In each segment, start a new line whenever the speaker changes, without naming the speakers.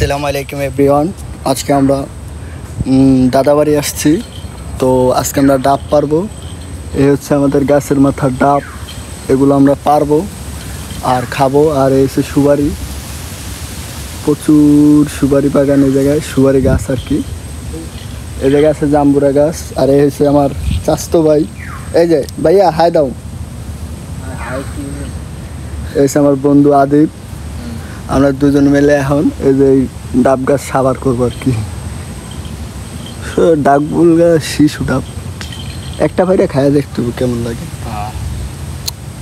আসসালামু আলাইকুম এভরিওয়ান। আজকে আমরা দাদাবাড়ি আসছি। তো আজকে আমরা ডাব পারবো। এই হচ্ছে আমাদের গাছের মাথার ডাব, এগুলো আমরা পারবো আর খাবো। আর এই হচ্ছে সুপারি, প্রচুর সুপারি বাগান এই জায়গায়, সুপারি গাছ আর কি। এই জায়গায় আছে জাম্বুরা গাছ। আর এই হচ্ছে আমার চাস্তো ভাই, এই যে ভাইয়া হাই দাও। এই হচ্ছে আমার বন্ধু আদিব। আমরা দুজন মিলে এখন এই যে ডাব গাছ সাবার করবো আর কি। ডাবগুল গাছ শিশু ডাব, একটা ভাইরা খায়া দেখতে কেমন লাগে।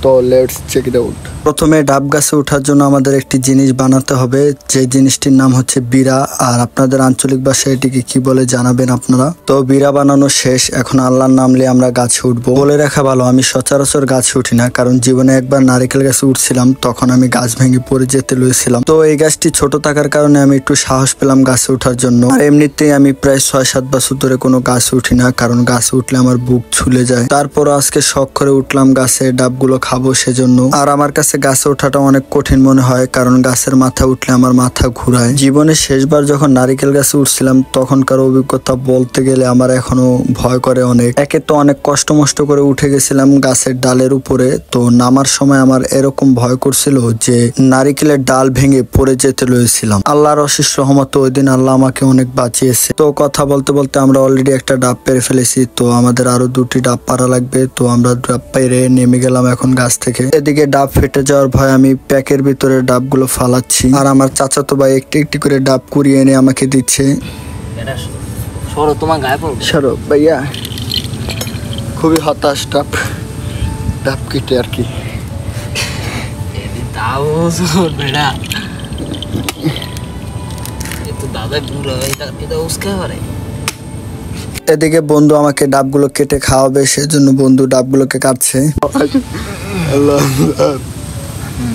তো লেটস চেক ইট আউট। প্রথমে ডাব গাছে ওঠার জন্য আমাদের একটি জিনিস বানাতে হবে, যে জিনিসটির নাম হচ্ছে বিড়া। আর আপনাদের আঞ্চলিক ভাষায় এটিকে কি বলে জানাবেন আপনারা। তো বিড়া বানানো শেষ, এখন আল্লাহর নাম নিয়ে আমরা গাছে উঠবো। বলে রাখা ভালো, আমি সচরাচর গাছে উঠি না, কারণ জীবনে একবার নারিকেল গাছে উঠছিলাম, তখন আমি গাছ ভেঙে পড়ে যেতে লইছিলাম। তো এই গাছটি ছোট থাকার কারণে আমি একটু সাহস পেলাম গাছে ওঠার জন্য। আর এমনিতেই আমি প্রায় 6-7 বছর ধরে কোনো গাছে উঠি না, কারণ গাছে উঠলে আমার বুক ছুলে যায়। তারপর আজকে শখ করে উঠলাম গাছে, ডাবগুলো খাবো সেজন্য। আর আমার কাছে গাছে ওঠাটা অনেক কঠিন মনে হয়, কারণ গাছের মাথা উঠলে আমার মাথা ঘুরায়। জীবনে শেষবার যখন নারিকেল গাছে উঠছিলাম তখনকার অভিজ্ঞতা বলতে গেলে আমার এখনো ভয় করে অনেক। একে তো অনেক কষ্ট মষ্ট করে উঠে গেছিলাম গাছের ডালের উপরে, তো নামার সময় আমার এরকম ভয় করছিল যে নারিকেলের ডাল ভেঙে পড়ে যেতে লয়েছিলাম। আল্লাহর অশেষ রহমতে ওই দিন আল্লাহ আমাকে অনেক বাঁচিয়েছে। তো কথা বলতে বলতে আমরা অলরেডি একটা ডাব পেরে ফেলেছি, তো আমাদের আরো 2টি ডাব পারা লাগবে। তো আমরা ডাব পেরে নেমে গেলাম এখন গাছ থেকে। এদিকে ডাব ফেটে যাওয়ার ভয় আমি প্যাকের ভিতরে ডাবগুলো ফালাচ্ছি, আর আমার চাচাতো ভাই একটি একটি করে ডাব কুড়িয়ে এনে আমাকে দিচ্ছে। সরো ভাইয়া, খুবই হতাশ ডাব কেটে আর কি। এদিকে বন্ধু আমাকে ডাবগুলো কেটে খাওয়াবে, সেজন্য বন্ধু ডাবগুলোকে কাটছে।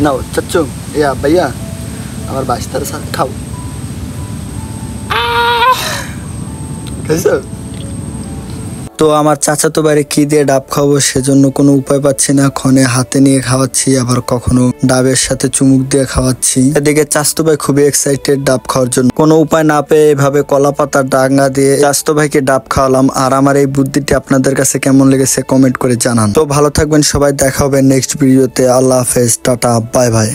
নাও চাচ্চু, ইয়া ভাইয়া আমার বাস্তার সাথে খাও। তো আমার চাচাতো বাইরে কি দিয়ে ডাব খাবো সেজন্য কোনো উপায় পাচ্ছি না। ক্ষণে হাতে নিয়ে খাওয়াচ্ছি, আবার কখনো ডাবের সাথে চুমুক দিয়ে খাওয়াচ্ছি। এদিকে চাচাতো ভাই খুবই এক্সাইটেড ডাব খাওয়ার জন্য। কোনো উপায় না পেয়ে এভাবে কলা পাতার ডাঙ্গা দিয়ে চাচাতো ভাইকে ডাব খাওয়ালাম। আর আমার এই বুদ্ধিটি আপনাদের কাছে কেমন লেগেছে কমেন্ট করে জানান। তো ভালো থাকবেন সবাই, দেখা হবে নেক্সট ভিডিওতে। আল্লাহ হাফেজ, টাটা, বাই বাই।